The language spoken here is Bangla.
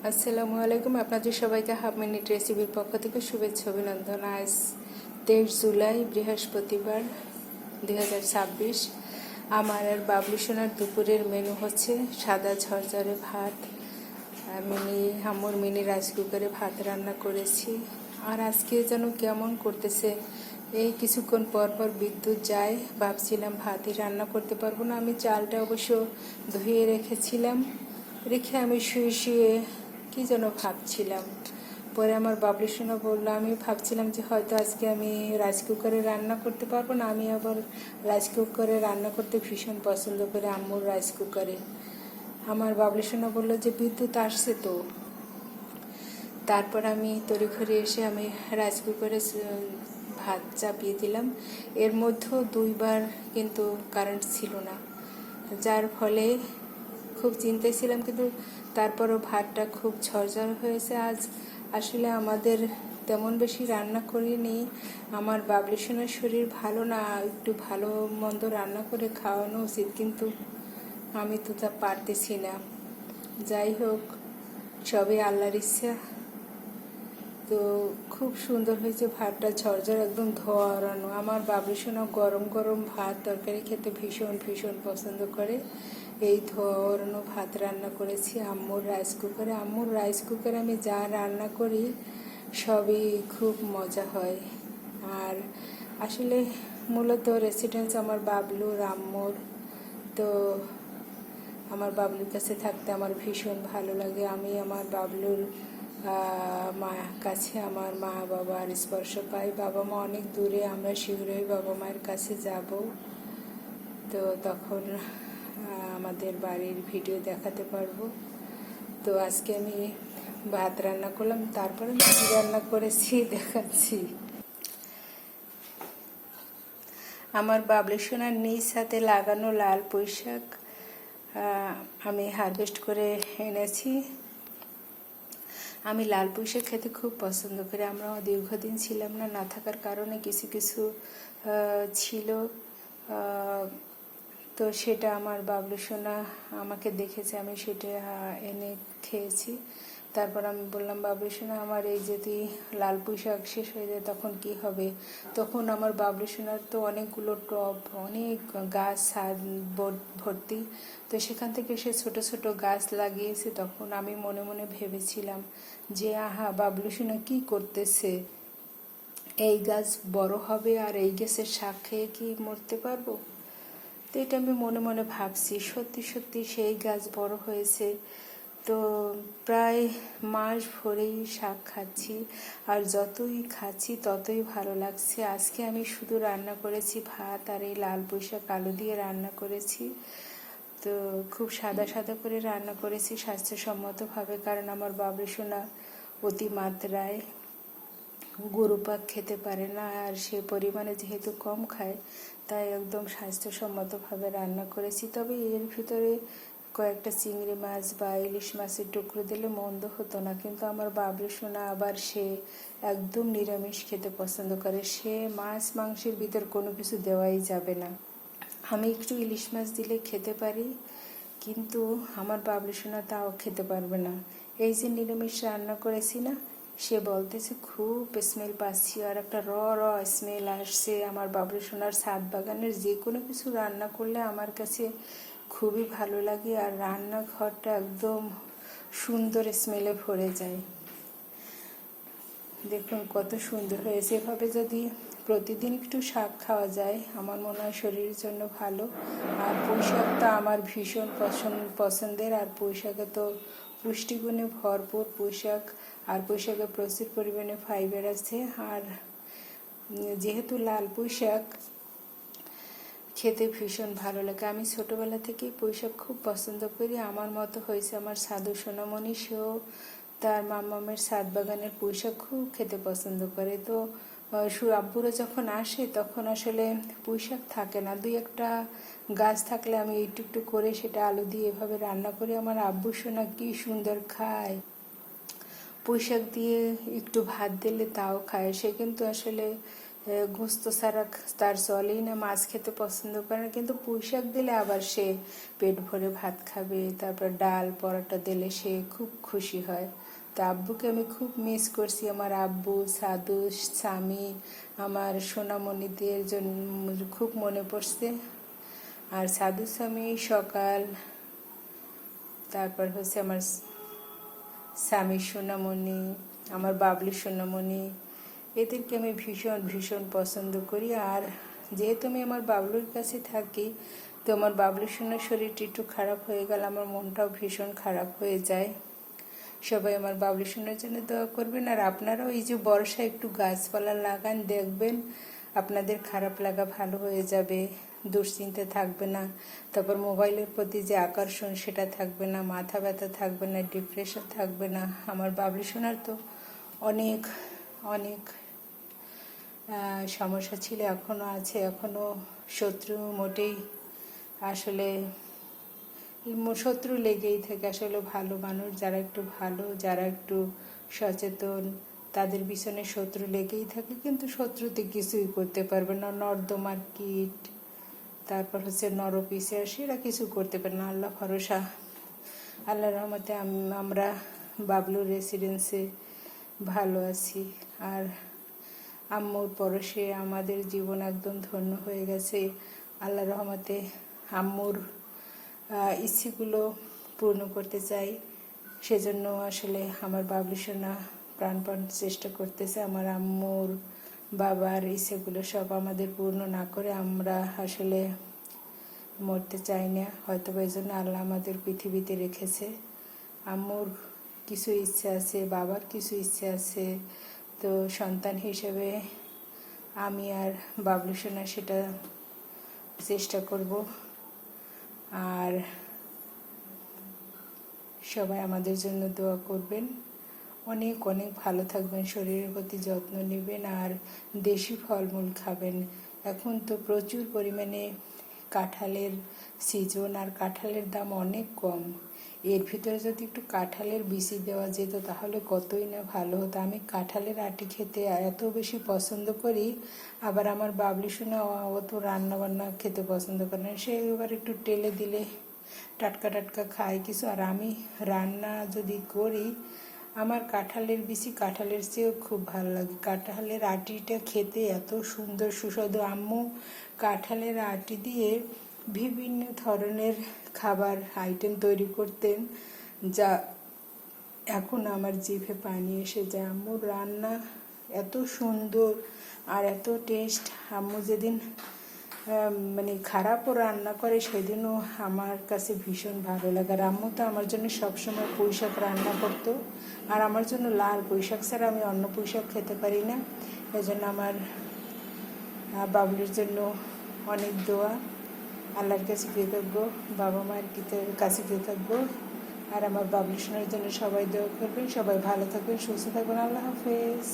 আসসালামু আলাইকুম। আপনাদের সবাইকে হাফ মিনিট রেসিপির পক্ষ থেকে শুভেচ্ছা অভিনন্দন। আজ 23 জুলাই বৃহস্পতিবার 2026। আমার আর বাবলু সোনার দুপুরের মেনু হচ্ছে সাদা ঝরঝরে ভাত, মিনি রাইস কুকারে ভাত রান্না করেছি। আর আজকে যেন কেমন করতেছে, এই কিছুক্ষণ পর পর বিদ্যুৎ যায়, ভাবছিলাম ভাতই রান্না করতে পারবো না। আমি চালটা অবশ্য ধুয়ে রেখে আমি শুয়ে শুয়ে কি যেন ভাবছিলাম। পরে আমার বাবলু সোনা বললো, আমি ভাবছিলাম যে হয়তো আজকে আমি রাইস কুকারে রান্না করতে পারবো না। আমি আবার রাইস কুকারে রান্না করতে ভীষণ পছন্দ করি, আম্মুর রাইস কুকারে। আমার বাবলু সোনা বললো যে বিদ্যুৎ আসছে তো। তারপর আমি তড়িঘড়ি এসে আমি রাইস কুকারে ভাত চাপিয়ে দিলাম। এর মধ্যেও 2বার কিন্তু কারেন্ট ছিল না, যার ফলে খুব চিন্তায় ছিলাম, কিন্তু তারপরও ভাতটা খুব ঝরঝর হয়েছে। আজ আসলে আমাদের তেমন বেশি রান্না করিনি। আমার বাবলু সোনার শরীর ভালো না, একটু ভালো মন্দ রান্না করে খাওয়ানো উচিত, কিন্তু আমি তো তা পারতেছি না। যাই হোক, সবই আল্লাহর ইচ্ছা। তো খুব সুন্দর হয়েছে ভাতটা, ঝরঝর একদম ধোয়ানো। আমার বাবলু সোনা গরম গরম ভাত তরকারি খেতে ভীষণ ভীষণ পছন্দ করে। এই ধোয়ানো ভাত রান্না করেছি আম্মুর রাইস কুকারে। আম্মুর রাইস কুকারে আমি যা রান্না করি সবই খুব মজা হয়। আর আসলে মূলত রেসিডেন্স আমার বাবলুর আম্মুর। তো আমার বাবলুর কাছে থাকতে আমার ভীষণ ভালো লাগে। আমি আমার বাবলুর মা কাছে আমার মা বাবার স্পর্শ পাই। বাবা মা অনেক দূরে, আমরা শীঘ্রই বাবা মায়ের কাছে যাব। তো তখন আমাদের বাড়ির ভিডিও দেখাতে পারবো। তো আজকে আমি ভাত রান্না করলাম, তারপরে কী রান্না করেছি দেখাচ্ছি। আমার বাবলু সোনার নিজ হাতে লাগানো লাল পুঁই শাক আমি হারভেস্ট করে এনেছি। আমি লাল পুঁই শাক খেতে খুব পছন্দ করি। আমরা দীর্ঘদিন ছিলাম না, না থাকার কারণে কিছু কিছু ছিল। তো সেটা আমার বাবলু সোনা আমাকে দেখেছে, আমি সেটা এনে খেয়েছি। তারপর আমি বললাম, বাবলু সোনা আমার এই যদি লাল পুঁই শাক শেষ হয়ে যায় তখন কি হবে? তখন আমার বাবলু সোনার তো অনেকগুলো টব, অনেক গাছ ভর্তি। তো সেখান থেকে সে ছোট ছোট গাছ লাগিয়েছে। তখন আমি মনে মনে ভেবেছিলাম যে আহা, বাবলু সোনা কী করতেছে, এই গাছ বড় হবে আর এই গাছের শাক খেয়ে কি মরতে পারবো? তো এটা আমি মনে মনে ভাবছি। সত্যি সত্যি সেই গাছ বড় হয়েছে। তো প্রায় মাস ভরেই শাক খাচ্ছি, আর যতই খাচ্ছি ততই ভালো লাগছে। আজকে আমি শুধু রান্না করেছি ভাত আর এই লাল পুঁই শাক আলু দিয়ে রান্না করেছি। তো খুব সাদা সাদা করে রান্না করেছি স্বাস্থ্যসম্মতভাবে, কারণ আমার বাবলু সোনা অতিমাত্রায় গরু পাক খেতে পারে না, আর সে পরিমাণে যেহেতু কম খায় তাই একদম স্বাস্থ্যসম্মতভাবে রান্না করেছি। তবে এর ভিতরে কয়েকটা চিংড়ি মাছ বা ইলিশ মাছের টুকরো দিলে মন্দ হতো না, কিন্তু আমার বাবলু সোনা আবার সে একদম নিরামিষ খেতে পছন্দ করে। সে মাছ মাংসের ভিতর কোনো কিছু দেওয়াই যাবে না। আমি একটু ইলিশ মাছ দিলে খেতে পারি, কিন্তু আমার বাবলু সোনা তাও খেতে পারবে না। এই যে নিরামিষ রান্না করেছি না, সে বলতেছে খুব স্মেল পাচ্ছি, আর একটা র র স্মেল আসছে। আমার বাবলু সোনার ছাদ বাগানের যে কোনো কিছু রান্না করলে আমার কাছে খুবই ভালো লাগে, আর রান্নাঘরটা একদম সুন্দর স্মেলে ভরে যায়। দেখুন কত সুন্দর হয়েছে। এভাবে যদি প্রতিদিন একটু শাক খাওয়া যায় আমার মনে হয় শরীরের জন্য ভালো। আর পুঁই শাকটা আমার ভীষণ পছন্দের। আর পুঁই শাকে তো পুষ্টিগুণে ভরপুর পুঁই শাক, আর পুঁই শাকে প্রচুর পরিমাণে ফাইবার আছে। আর যেহেতু লাল পুঁই শাক খেতে ভীষণ ভালো লাগে, আমি ছোটোবেলা থেকেই পুঁই শাক খুব পছন্দ করি। আমার মতো হয়েছে আমার সাধু সোনামণি, সেও তার মামামের ছাদ বাগানের পুঁই শাক খুব খেতে পছন্দ করে। তো আব্বুরা যখন আসে তখন আসলে পুঁই শাক থাকে না, 2-1টা গাছ থাকলে আমি একটু করে সেটা আলু দিয়ে এভাবে রান্না করি। আমার আব্বু সোনা কি সুন্দর খায়, পুঁই শাক দিয়ে একটু ভাত দিলে তাও খায়। সে কিন্তু আসলে গোস্ত ছাড়া তার চলেই না, মাছ খেতে পছন্দ করে না, কিন্তু পুঁই শাক দিলে আবার সে পেট ভরে ভাত খাবে। তারপর ডাল পরোটা দিলে সে খুব খুশি হয়। তা আব্বুকে আমি খুব মিস করছি। আমার আব্বু, সাদু, স্বামী, আমার সোনামণিদের জন্য খুব মনে পড়ছে। আর সাধু স্বামী সকাল, তারপর হচ্ছে আমার স্বামী সোনামণি, আমার বাবলু সোনামণি, এদেরকে আমি ভীষণ ভীষণ পছন্দ করি। আর যেহেতু আমি আমার বাবলুর কাছে থাকি, তো আমার বাবলু সোনার শরীরটা একটু খারাপ হয়ে গেল, আমার মনটাও ভীষণ খারাপ হয়ে যায়। সবাই আমার বাবলু সোনার জন্য দোয়া করবেন। আর আপনারাও এই যে বর্ষায় একটু গাছপালা লাগান, দেখবেন আপনাদের খারাপ লাগা ভালো হয়ে যাবে, দুশ্চিন্তা থাকবে না। তারপর মোবাইলের প্রতি যে আকর্ষণ সেটা থাকবে না, মাথা ব্যথা থাকবে না, ডিপ্রেশন থাকবে না। আমার বাবলু সোনার তো অনেক অনেক সমস্যা ছিল, এখনও আছে, এখনও শত্রু মোটেই আসলে শত্রু লেগেই থাকে। আসলে ভালো মানুষ যারা একটু ভালো, যারা একটু সচেতন, তাদের পিছনে শত্রু লেগেই থাকে, কিন্তু শত্রুতে কিছুই করতে পারবে না। নর্দমার কীট, তারপর হচ্ছে নরপিসিআর, এরা কিছু করতে পারে না। আল্লাহ ভরসা, আল্লাহর রহমতে আমরা বাবলু রেসিডেন্সে ভালো আছি। আর আম্মুর পরশে আমাদের জীবন একদম ধন্য হয়ে গেছে। আল্লাহর রহমতে আম্মুর ইচ্ছেগুলো পূর্ণ করতে চাই, সেজন্য আসলে আমার বাবলু সোনা প্রাণপণ চেষ্টা করতেছে। আমার আম্মুর বাবার ইচ্ছেগুলো সব আমাদের পূর্ণ না করে আমরা আসলে মরতে চাই না। হয়তো এই জন্য আল্লাহ আমাদের পৃথিবীতে রেখেছে। আম্মুর কিছু ইচ্ছে আছে, বাবার কিছু ইচ্ছে আছে, তো সন্তান হিসেবে আমি আর বাবলু সোনা সেটা চেষ্টা করব। আর সবাই আমাদের জন্য দোয়া করবেন। অনেক অনেক ভালো থাকবেন, শরীরের প্রতি যত্ন নেবেন, আর দেশি ফলমূল খাবেন। এখন তো প্রচুর পরিমাণে কাঁঠালের সিজন, আর কাঁঠালের দাম অনেক কম। এর ভিতরে যদি একটু কাঁঠালের বিচি দেওয়া যেত তাহলে কতই না ভালো হতো। আমি কাঁঠালের আটি খেতে এত বেশি পছন্দ করি, আবার আমার বাবলু সোনা অত রান্নাবান্না খেতে পছন্দ করে না। সে এবার একটু টেলে দিলে টাটকা টাটকা খায় কিছু। আর আমি রান্না যদি করি, আমার কাঁঠালের বিচি কাঁঠালের চেয়েও খুব ভালো লাগে। কাঁঠালের আটিটা খেতে এত সুন্দর সুস্বাদু। আম্মু কাঁঠালের আটি দিয়ে বিভিন্ন ধরনের খাবার আইটেম তৈরি করতেন, যা এখন আমার জিভে পানি এসে যায়। আম্মুর রান্না এত সুন্দর আর এত টেস্ট। আম্মু যেদিন মানে খারাপও রান্না করে সেদিনও আমার কাছে ভীষণ ভালো লাগে। আর আম্মু তো আমার জন্য সবসময় পুঁই শাক রান্না করতো, আর আমার জন্য লাল পুঁই শাক ছাড়া আমি অন্য পুঁই শাক খেতে পারি না। এজন্য আমার বাবলুর জন্য অনেক দোয়া, আল্লাহর কাছে কৃতজ্ঞ, বাবা মায়ের কাছে কৃতজ্ঞ। আর আমার বাবলু সোনার জন্য সবাই দোয়া করবেন। সবাই ভালো থাকবেন, সুস্থ থাকবেন। আল্লাহ হাফেজ।